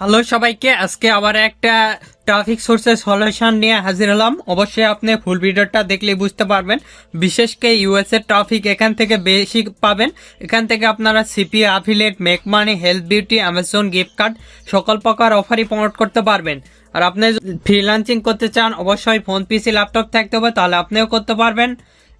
Hello সবাইকে, আজকে আবার একটা ট্রাফিক সোর্সের সলিউশন নিয়ে হাজির হলাম। অবশ্যই আপনি ফুল ভিডিওটা দেখলেই বুঝতে পারবেন। বিশেষ করে ইউএস এর ট্রাফিক এখান থেকে বেশি পাবেন। এখান থেকে আপনারা CPA, affiliate, make money, health beauty, Amazon gift card সকল প্রকার অফারই প্রমোট করতে পারবেন। আর আপনি ফ্রিল্যান্সিং করতে চান, অবশ্যই ফোন, পিসি, ল্যাপটপ থাকতে হবে, তাহলে আপনিও করতে পারবেন।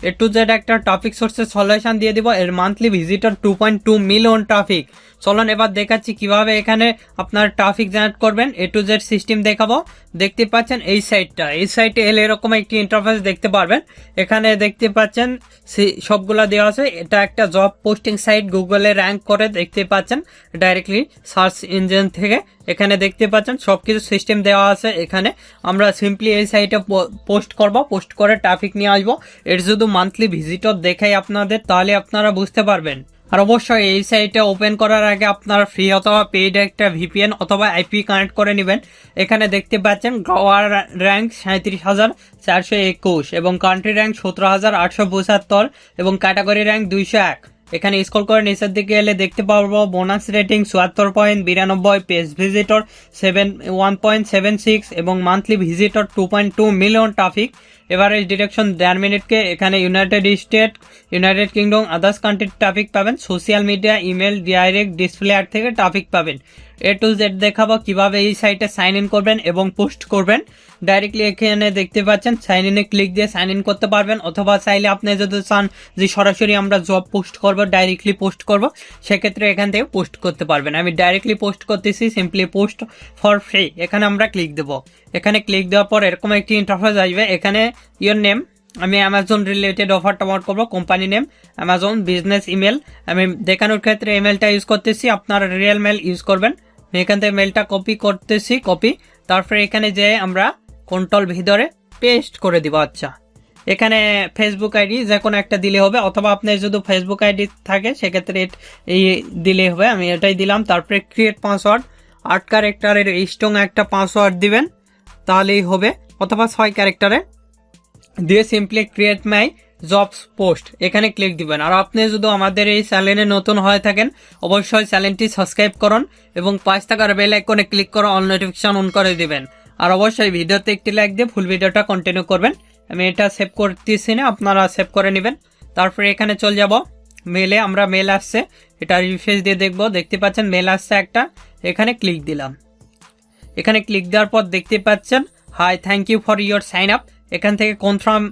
এ টু জেড একটা ট্রাফিক সোর্সের সলিউশন দিয়ে দিব। এর মান্থলি ভিজিটর 2.2 মিলিয়ন ট্রাফিক। চলুন এবার দেখাচ্ছি কিভাবে এখানে আপনার ট্রাফিক জেনারেট করবেন। এ টু জেড সিস্টেম দেখাবো। দেখতে পাচ্ছেন এই সাইটে এলে এরকম একটি ইন্টারফেস দেখতে পারবেন। এখানে দেখতে পাচ্ছেন সবগুলা দেওয়া আছে। এটা একটা জব পোস্টিং সাইট, গুগলে র্যাঙ্ক করে দেখতে পাচ্ছেন ডাইরেক্টলি সার্চ ইঞ্জিন থেকে। এখানে দেখতে পাচ্ছেন সবকিছু সিস্টেম দেওয়া আছে। এখানে আমরা সিম্পলি এই সাইটে পোস্ট করব, পোস্ট করে ট্রাফিক নিয়ে আসবো। এর শুধু মান্থলি ভিজিটর দেখাই আপনাদের, তাহলে আপনারা বুঝতে পারবেন। আর অবশ্যই এই সাইটে ওপেন করার আগে আপনারা ফ্রি অথবা পেইড একটা ভিপিএন অথবা আইপি কানেক্ট করে নেবেন। এখানে দেখতে পাচ্ছেন গ্লোবাল র্যাঙ্ক 37,421 এবং কান্ট্রি র্যাঙ্ক 17,875 এবং ক্যাটাগরি র্যাঙ্ক 201। এখানে স্ক্রল করে নিচের দিকে এলে দেখতে পারবো বোনাস রেটিং 74.92, পেজ ভিজিটর 1.76 এবং monthly visitor 2.2 million traffic. Average direction 1.5 মিনিটকে। এখানে United state, United kingdom, others কান্ট্রির ট্রাফিক পাবেন। Social media, email, direct display ad থেকে ট্রাফিক পাবেন। এ টু জেড দেখাবো কিভাবে এই সাইটে সাইন ইন করবেন এবং পোস্ট করবেন। ডাইরেক্টলি এখানে দেখতে পাচ্ছেন সাইন ইনে ক্লিক দিয়ে সাইন ইন করতে পারবেন, অথবা চাইলে আপনি যদি চান যে সরাসরি আমরা জব পোস্ট করব, ডাইরেক্টলি পোস্ট করব, সেক্ষেত্রে এখান থেকে পোস্ট করতে পারবেন। আমি ডাইরেক্টলি পোস্ট করতেছি, সিম্পলি পোস্ট ফর ফ্রি। এখানে আমরা ক্লিক দেব। এখানে ক্লিক দেওয়ার পর এরকম একটি ইন্টারফেস আসবে। এখানে ইয়োর নেম, আমি অ্যামাজন রিলেটেড অফার টামাউট করবো। Company name Amazon, business email, আমি দেখানোর ক্ষেত্রে ইমেলটা ইউজ করতেছি, আপনারা রিয়েল মেল ইউজ করবেন। এখান থেকে মেলটা কপি করতেছি, কপি। তারপরে এখানে যে আমরা কন্ট্রোল ভিতরে পেস্ট করে দিব। আচ্ছা, এখানে ফেসবুক আইডি যে কোনো একটা দিলে হবে, অথবা আপনার যদি ফেসবুক আইডি থাকে সেক্ষেত্রে এই দিলে হবে। আমি এটাই দিলাম। তারপরে ক্রিয়েট পাসওয়ার্ড 8 ক্যারেক্টারের স্ট্রং একটা পাসওয়ার্ড দিবেন, তাহলেই হবে, অথবা 6 ক্যারেক্টারে দিয়ে সিম্পলি ক্রিয়েট মাই জবস পোস্ট এখানে ক্লিক দিবেন। আর আপনি যদি আমাদের এই চ্যানেলে নতুন হয়ে থাকেন, অবশ্যই চ্যানেলটি সাবস্ক্রাইব করুন এবং 5 টাকার বেল আইকনে ক্লিক করে অল নোটিফিকেশন অন করে দিবেন। আর অবশ্যই ভিডিওতে একটি লাইক দিয়ে ফুল ভিডিওটা কন্টিনিউ করবেন। আমি এটা সেভ করতেছি না, আপনারা সেভ করে নেবেন। তারপরে এখানে চলে যাব মেলে। আমরা মেল আসছে, এটা রিফ্রেশ দিয়ে দেখব। দেখতে পাচ্ছেন মেল আসছে একটা। এখানে ক্লিক দিলাম। এখানে ক্লিক দেওয়ার পর দেখতে পাচ্ছেন hi, thank you for your sign up. এখান থেকে কনফার্ম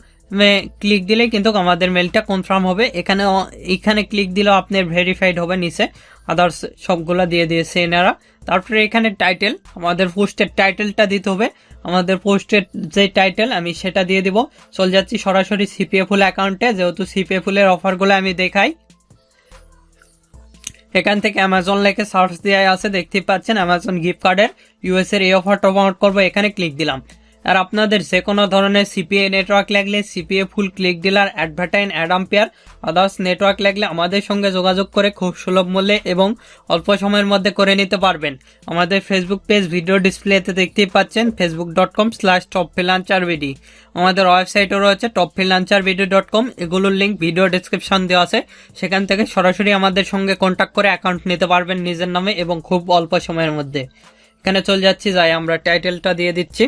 ক্লিক দিলে কিন্তু আমাদের মেলটা কনফার্ম হবে। এখানে ক্লিক দিলেও আপনার ভেরিফাইড হবে। নিচে আদার্স সবগুলা দিয়ে দিয়েছে এনারা। তারপরে এখানে টাইটেল, আমাদের পোস্টের টাইটেলটা দিতে হবে। আমাদের পোস্টের যে টাইটেল আমি সেটা দিয়ে দিব। চলে যাচ্ছি সরাসরি সিপিএ ফুল অ্যাকাউন্টে, যেহেতু সিপিএ ফুলের অফারগুলো আমি দেখাই। এখান থেকে অ্যামাজন লেখে সার্চ দেওয়া আছে, দেখতে পাচ্ছেন অ্যামাজন গিফট কার্ডের ইউএস এর এই অফারটা প্রমোট করবো। এখানে ক্লিক দিলাম। আর আপনাদের যে কোনো ধরনের সিপিএ নেটওয়ার্ক লাগলে, সিপিএ ফুল, ক্লিক ডিলার, অ্যাডভার্টাইন, অ্যাডাম্পিয়ার, আদার্স নেটওয়ার্ক লাগলে আমাদের সঙ্গে যোগাযোগ করে খুব সুলভ মূল্যে এবং অল্প সময়ের মধ্যে করে নিতে পারবেন। আমাদের ফেসবুক পেজ ভিডিও ডিসপ্লেতে দেখতেই পাচ্ছেন, facebook.com/topfreelancervid। আমাদের ওয়েবসাইটও রয়েছে topfreelancervid.com। এগুলোর লিঙ্ক ভিডিও ডিসক্রিপশন দেওয়া আছে, সেখান থেকে সরাসরি আমাদের সঙ্গে কন্ট্যাক্ট করে অ্যাকাউন্ট নিতে পারবেন নিজের নামে এবং খুব অল্প সময়ের মধ্যে। এখানে চলে যাচ্ছি, যাই আমরা টাইটেলটা দিয়ে দিচ্ছি।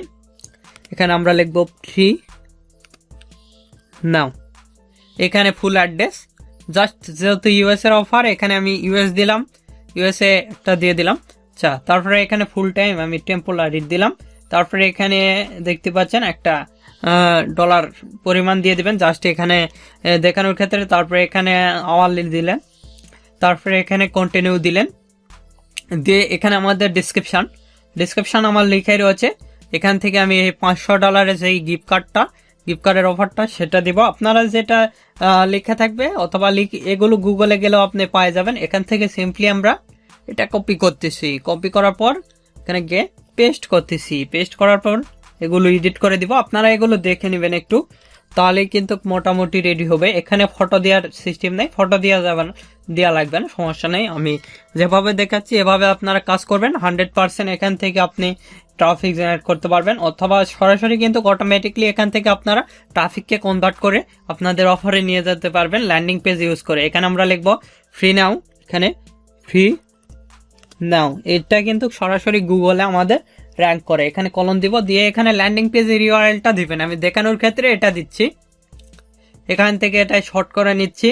এখানে আমরা লিখব ফ্রি নাও। এখানে ফুল অ্যাড্রেস, জাস্ট যেহেতু ইউএস এর অফার এখানে আমি ইউএস দিলাম, ইউএসএ একটা দিয়ে দিলাম। আচ্ছা, তারপরে এখানে ফুল টাইম আমি টেম্পোরারি দিলাম। তারপরে এখানে দেখতে পাচ্ছেন একটা ডলার পরিমাণ দিয়ে দিবেন জাস্ট এখানে দেখানোর ক্ষেত্রে। তারপরে এখানে আওয়ারলি দিলেন। তারপরে এখানে কন্টিনিউ দিলেন। দিয়ে এখানে আমাদের ডিসক্রিপশন আমার লিখাই রয়েছে। এখান থেকে আমি $500 যেই গিফট কার্ডের অফারটা সেটা দিব। আপনারা যেটা লেখা থাকবে অথবা এগুলো গুগলে গেলেও আপনি পায়ে যাবেন। এখান থেকে সিম্পলি আমরা এটা কপি করতেছি। কপি করার পর এখানে গিয়ে পেস্ট করতেছি। পেস্ট করার পর এগুলো এডিট করে দিব। আপনারা এগুলো দেখে নেবেন একটু, তাহলেই কিন্তু মোটামুটি রেডি হবে। এখানে ফটো দেওয়ার সিস্টেম নেই, ফটো দেওয়া লাগবে না, সমস্যা নেই। আমি যেভাবে দেখাচ্ছি এভাবে আপনারা কাজ করবেন। 100% এখান থেকে আপনি ট্রাফিক জেনারেট করতে পারবেন, অথবা সরাসরি কিন্তু অটোমেটিকলি এখান থেকে আপনারা ট্রাফিককে কনভার্ট করে আপনাদের অফারে নিয়ে যেতে পারবেন ল্যান্ডিং পেজ ইউজ করে। এখানে আমরা লিখবো ফ্রি নাও। এখানে ফ্রি নাও এটা কিন্তু সরাসরি গুগলে আমাদের র্যাঙ্ক করে। এখানে কলম দিব, দিয়ে এখানে ল্যান্ডিং পেজের ইউআরএলটা দিবেন। আমি দেখানোর ক্ষেত্রে এটা দিচ্ছি, এখান থেকে এটা শর্ট করে নিচ্ছি,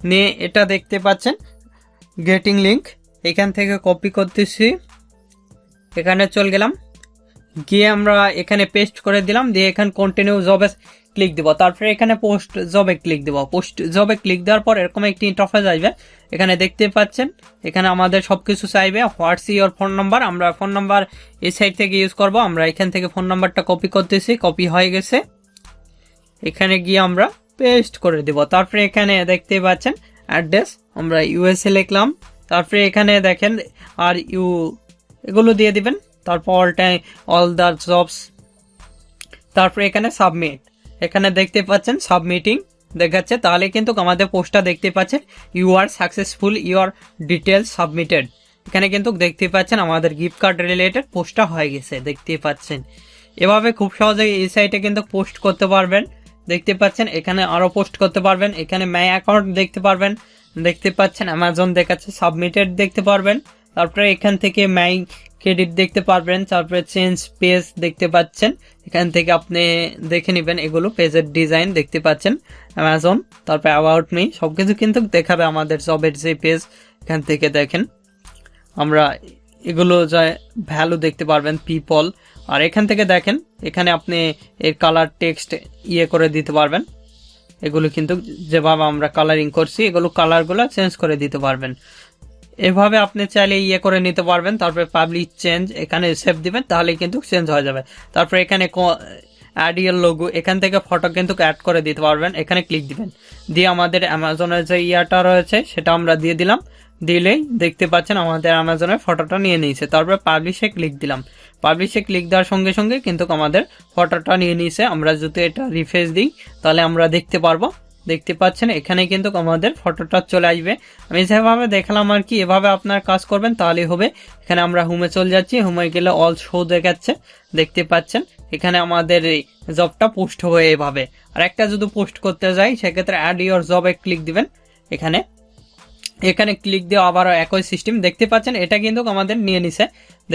নিয়ে এটা দেখতে পাচ্ছেন গেটিং লিঙ্ক, এখান থেকে কপি করতেছি, এখানে চলে গেলাম, গিয়ে আমরা এখানে পেস্ট করে দিলাম, দিয়ে এখানে কন্টিনিউ জবে ক্লিক দিব, তারপরে এখানে পোস্ট জবে ক্লিক দিব। পোস্ট জবে ক্লিক দেওয়ার পর এরকম একটি ইন্টারফেস আসবে, এখানে দেখতে পাচ্ছেন এখানে আমাদের সবকিছু চাইবে। হোয়াটস ইওর ফোন নাম্বার, আমরা ফোন নাম্বার এই সাইড থেকে ইউজ করব। আমরা এখান থেকে ফোন নাম্বারটা কপি করতেছি, কপি হয়ে গেছে, এখানে গিয়ে আমরা পেস্ট করে দিব। তারপরে এখানে দেখতে পাচ্ছেন অ্যাড্রেস, আমরা ইউএসএ লিখলাম, তারপরে এখানে দেখেন আর ইউ এগুলো দিয়ে দিবেন, তারপর অল দ্য জবস, তারপরে এখানে সাবমিট, এখানে দেখতে পাচ্ছেন সাবমিটিং দেখাচ্ছে, তাহলে কিন্তু আমাদের পোস্টটা দেখতে পাচ্ছেন you are successful, your details submitted. এখানে কিন্তু দেখতে পাচ্ছেন আমাদের গিফট কার্ড রিলেটেড পোস্টটা হয়ে গেছে, দেখতে পাচ্ছেন। এভাবে খুব সহজে এই সাইটে কিন্তু পোস্ট করতে পারবেন, দেখতে পাচ্ছেন। এখানে আরও পোস্ট করতে পারবেন, এখানে মাই অ্যাকাউন্ট দেখতে পারবেন, দেখতে পাচ্ছেন অ্যামাজন দেখাচ্ছে, সাবমিটেড দেখতে পারবেন, তারপরে এখান থেকে মাই ক্রেডিট দেখতে পারবেন, তারপরে চেঞ্জ পেজ দেখতে পাচ্ছেন, এখান থেকে আপনি দেখে নেবেন এগুলো, পেজের ডিজাইন দেখতে পাচ্ছেন অ্যামাজন, তারপরে অ্যাবাউট মি সবকিছু কিন্তু দেখাবে আমাদের জবের যে পেজ, এখান থেকে দেখেন আমরা এগুলো যা ভ্যালু দেখতে পারবেন, পিপল। আর এখান থেকে দেখেন এখানে আপনি এর কালার টেক্সট করে দিতে পারবেন, এগুলো কিন্তু যেভাবে আমরা কালারিং করছি এগুলো কালারগুলো চেঞ্জ করে দিতে পারবেন। এভাবে আপনি চাইলে করে নিতে পারবেন। তারপরে পাবলিশ চেঞ্জ, এখানে সেভ দিবেন, তাহলে কিন্তু চেঞ্জ হয়ে যাবে। তারপরে এখানে অ্যাড ইয়ার লোগো, এখান থেকে ফটো কিন্তু অ্যাড করে দিতে পারবেন, এখানে ক্লিক দিবেন, দিয়ে আমাদের অ্যামাজনের যে ইয়াটা রয়েছে সেটা আমরা দিয়ে দিলাম, দিলেই দেখতে পাচ্ছেন আমাদের অ্যামাজনের ফটোটা নিয়ে নিয়েছে। তারপরে পাবলিশে ক্লিক দিলাম, পাবলিশে ক্লিক দেওয়ার সঙ্গে সঙ্গে কিন্তু আমাদের ফটোটা নিয়ে নিয়েছে। আমরা যদি এটা রিফ্রেশ দিই তাহলে আমরা দেখতে পারবো, দেখতে পাচ্ছেন এখানে কিন্তু আমাদের ফটোটা চলে আসবে। আমি যেভাবে দেখালাম আর কি, এভাবে আপনার কাজ করবেন তাহলে হবে। এখানে আমরা হোমে চলে যাচ্ছি, হোমে গেলে অল শো দেখাচ্ছে, দেখতে পাচ্ছেন এখানে আমাদের এই জবটা পোস্ট হবে এভাবে। আর একটা যদি পোস্ট করতে যাই সেক্ষেত্রে অ্যাড ইওর জবে ক্লিক দিবেন, এখানে এখানে ক্লিক দিয়ে আবারও একই সিস্টেম দেখতে পাচ্ছেন, এটা কিন্তু আমাদের নিয়ে নিছে,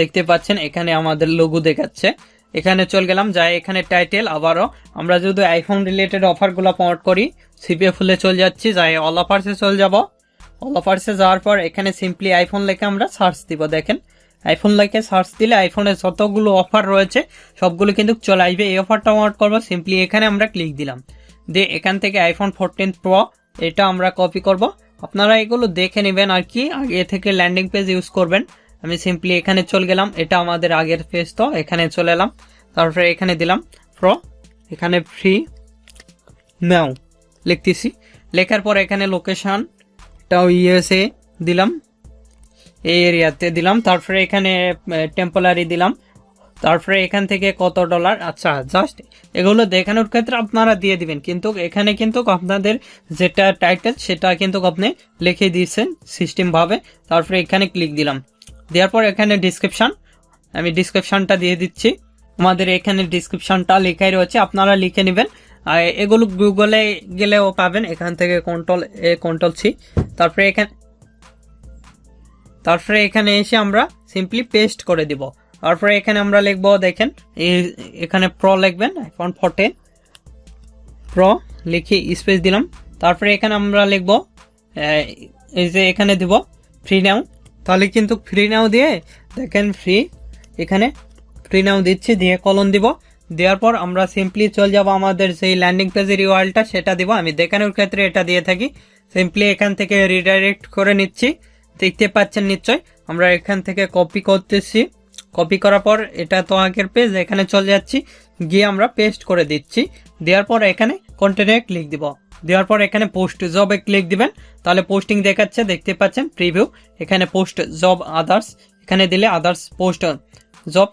দেখতে পাচ্ছেন এখানে আমাদের লোগো দেখাচ্ছে। এখানে চলে গেলাম, যাই এখানে টাইটেল, আবারও আমরা যদি আইফোন রিলেটেড অফারগুলো প্রমোট করি সিপিএ ফুলে চলে যাচ্ছি, যাই অল অফার্সে চলে যাব। অল অফার্সে যাওয়ার পর এখানে সিম্পলি আইফোন লেখে আমরা সার্চ দিব, দেখেন আইফোন লেখে সার্চ দিলে আইফোনের যতগুলো অফার রয়েছে সবগুলো কিন্তু চলে আসবে। এই অফারটা প্রমোট করবো, সিম্পলি এখানে আমরা ক্লিক দিলাম, দিয়ে এখান থেকে আইফোন 14 প্রো এটা আমরা কপি করব। আপনারা এগুলো দেখে নেবেন আর কি, আগে থেকে ল্যান্ডিং পেজ ইউজ করবেন। আমি সিম্পলি এখানে চলে গেলাম, এটা আমাদের আগের পেজ, তো এখানে চলে এলাম, তারপরে এখানে দিলাম প্রো, এখানে ফ্রি নাও লিখতেছি, লেখার পর এখানে লোকেশনটাও ইউএসএ দিলাম, এই এরিয়াতে দিলাম, তারপরে এখানে টেম্পোরারি দিলাম, তারপরে এখান থেকে কত ডলার, আচ্ছা জাস্ট এগুলো দেখানোর ক্ষেত্রে আপনারা দিয়ে দিবেন, কিন্তু এখানে কিন্তু আপনাদের যেটা টাইটেল সেটা কিন্তু আপনি লিখে দিয়েছেন সিস্টেমভাবে। তারপরে এখানে ক্লিক দিলাম, দেওয়ার পর এখানে ডিসক্রিপশন, আমি ডিসক্রিপশনটা দিয়ে দিচ্ছি। আমাদের এখানে ডিসক্রিপশনটা লেখাই রয়েছে, আপনারা লিখে নেবেন। আর এগুলো গুগলে গেলেও পাবেন, এখান থেকে কন্ট্রোল সি, তারপরে এখানে এসে আমরা সিম্পলি পেস্ট করে দিব। তারপরে এখানে আমরা লিখবো, দেখেন এখানে প্রো লিখবেন, আইফোন 14 প্রো লিখে স্পেস দিলাম। তারপরে এখানে আমরা লিখবো এই যে এখানে দিব ফ্রি নাও, তাহলে কিন্তু ফ্রি নাও দিয়ে দেখেন ফ্রি, এখানে ফ্রি নাও দিচ্ছি, দিয়ে কলন দিব। দেওয়ার পর আমরা সিম্পলি চলে যাব আমাদের সেই ল্যান্ডিং পেজের ইউআরএলটা, সেটা দিব। আমি দেখানোর ক্ষেত্রে এটা দিয়ে থাকি, সিম্পলি এখান থেকে রিডাইরেক্ট করে নিচ্ছি, দেখতে পাচ্ছেন নিশ্চয়। আমরা এখান থেকে কপি করতেছি, কপি করার পর এটা তো আগের পেজ, এখানে চলে যাচ্ছি, গিয়ে আমরা পেস্ট করে দিচ্ছি। দেওয়ার পর এখানে কন্টিনিউ ক্লিক দিব, দেওয়ার পর এখানে পোস্ট জবে ক্লিক দিবেন, তাহলে পোস্টিং দেখাচ্ছে, দেখতে পাচ্ছেন প্রিভিউ, এখানে পোস্ট জব আদার্স, এখানে দিলে আদার্স পোস্ট জব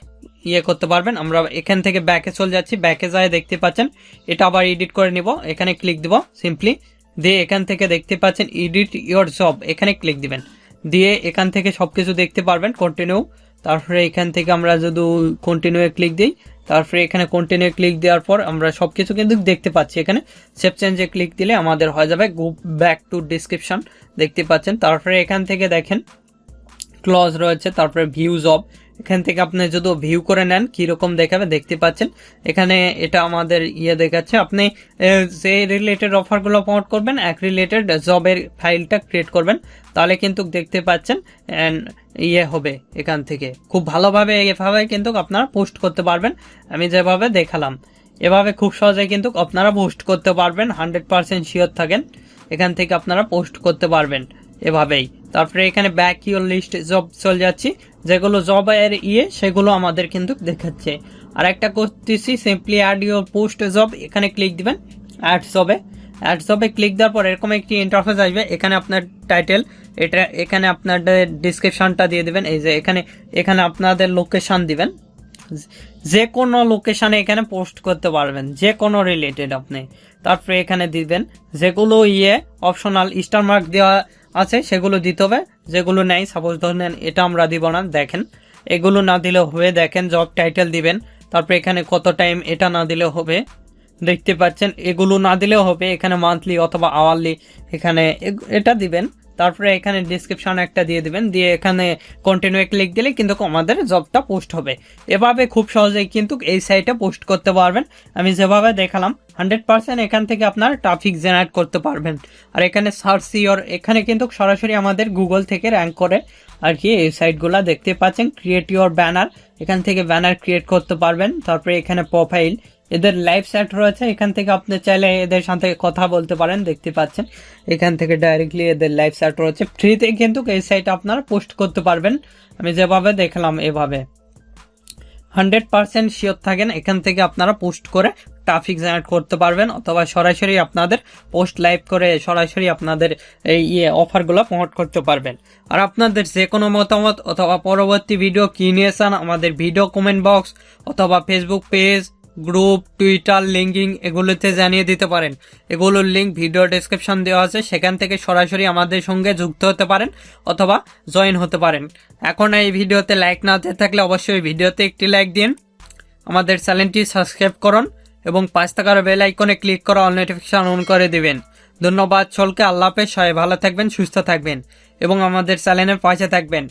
করতে পারবেন। আমরা এখান থেকে ব্যাকে চলে যাচ্ছি, ব্যাকে যায় দেখতে পাচ্ছেন এটা আবার এডিট করে নিব, এখানে ক্লিক দিব সিম্পলি, দিয়ে এখান থেকে দেখতে পাচ্ছেন এডিট ইওর জব, এখানে ক্লিক দিবেন, দিয়ে এখান থেকে সবকিছু দেখতে পারবেন কন্টিনিউ। তারপরে এখান থেকে আমরা যদি কন্টিনিউ ক্লিক দিই, তারপরে এখানে কন্টিনিউ ক্লিক দেওয়ার পর আমরা সবকিছু কিন্তু দেখতে পাচ্ছি। এখানে সেভ চেঞ্জে ক্লিক দিলে আমাদের হয়ে যাবে গো ব্যাক টু ডিসক্রিপশন, দেখতে পাচ্ছেন। তারপরে এখান থেকে দেখেন ক্লজ রয়েছে, তারপরে ভিউ জব। এখান থেকে আপনি যদি ভিউ করে নেন কিরকম দেখাবে দেখতে পাচ্ছেন। এখানে এটা আমাদের দেখাচ্ছে, আপনি যে রিলেটেড অফারগুলো প্রমোট করবেন এক রিলেটেড জবের ফাইলটা ক্রিয়েট করবেন, তাহলে কিন্তু দেখতে পাচ্ছেন হবে। এখান থেকে খুব ভালোভাবে এভাবে কিন্তু আপনারা পোস্ট করতে পারবেন। আমি যেভাবে দেখালাম এভাবে খুব সহজে কিন্তু আপনারা পোস্ট করতে পারবেন, 100% শিওর থাকেন। এখান থেকে আপনারা পোস্ট করতে পারবেন এভাবেই। তারপরে এখানে ব্যাক ইউর লিস্ট জব চলে যাচ্ছি, যেগুলো জব এর সেগুলো আমাদের কিন্তু দেখাচ্ছে। আর একটা করতেছি simply add your post job, এখানে ক্লিক দিবেন অ্যাড জবে ক্লিক দেওয়ার পর এরকম একটি ইন্টারফেস আসবে। এখানে আপনার টাইটেল, এটা এখানে আপনাদের ডিসক্রিপশনটা দিয়ে দিবেন। এই যে এখানে আপনাদের লোকেশন দিবেন, যে কোনো লোকেশনে এখানে পোস্ট করতে পারবেন, যে কোনো রিলেটেড আপনি। তারপরে এখানে দিবেন যেগুলো অপশনাল স্টার মার্ক দেওয়া আছে সেগুলো দিতে হবে, যেগুলো নেই সাপোজ ধরেন এটা আমরা দিব না, দেখেন এগুলো না দিলেও হবে। দেখেন জব টাইটেল দিবেন, তারপরে এখানে কত টাইম এটা না দিলেও হবে, দেখতে পাচ্ছেন এগুলো না দিলেও হবে। এখানে মান্থলি অথবা আওয়ারলি এখানে এটা দিবেন। তারপরে এখানে ডিসক্রিপশন একটা দিয়ে দিবেন, দিয়ে এখানে কন্টিনিউ ক্লিক দিলে কিন্তু আমাদের জবটা পোস্ট হবে। এভাবে খুব সহজেই কিন্তু এই সাইটে পোস্ট করতে পারবেন। আমি যেভাবে দেখালাম 100% এখান থেকে আপনার ট্রাফিক জেনারেট করতে পারবেন। আর এখানে সার্চ ইওর, এখানে কিন্তু সরাসরি আমাদের গুগল থেকে র্যাঙ্ক করে আর কি এই সাইটগুলা দেখতে পাচ্ছেন। ক্রিয়েট ইওর ব্যানার, এখান থেকে ব্যানার ক্রিয়েট করতে পারবেন। তারপরে এখানে প্রোফাইল, এদের লাইভ চ্যাট রয়েছে, এখান থেকে আপনি চাইলে এদের সাথে কথা বলতে পারেন, দেখতে পাচ্ছেন এখান থেকে ডাইরেক্টলি এদের লাইভ চ্যাট রয়েছে। ফ্রিতে কিন্তু এই সাইটে আপনারা পোস্ট করতে পারবেন। আমি যেভাবে দেখালাম এভাবে 100% শিওর থাকেন, এখান থেকে আপনারা পোস্ট করে ট্রাফিক জেনারেট করতে পারবেন, অথবা সরাসরি আপনাদের পোস্ট লাইভ করে সরাসরি আপনাদের এই অফারগুলো প্রমোট করতে পারবেন। আর আপনাদের যে কোনো মতামত অথবা পরবর্তী ভিডিও কি নিয়ে চান আমাদের ভিডিও কমেন্ট বক্স অথবা Facebook page, group, Twitter, linking এগুলোতে জানিয়ে দিতে পারেন। এগুলোর লিঙ্ক ভিডিও ডেসক্রিপশন দেওয়া আছে, সেখান থেকে সরাসরি আমাদের সঙ্গে যুক্ত হতে পারেন অথবা জয়েন হতে পারেন। এখন এই ভিডিওতে লাইক না দিয়ে থাকলে অবশ্যই ভিডিওতে একটি লাইক দিন, আমাদের চ্যানেলটি সাবস্ক্রাইব করুন এবং 5 টাকার বেল আইকনে ক্লিক করে অল নোটিফিকেশন অন করে দিবেন। ধন্যবাদ সকলকে, আল্লাহ হাফেজ, সবাই ভালো থাকবেন, সুস্থ থাকবেন এবং আমাদের চ্যানেলের পাশে থাকবেন।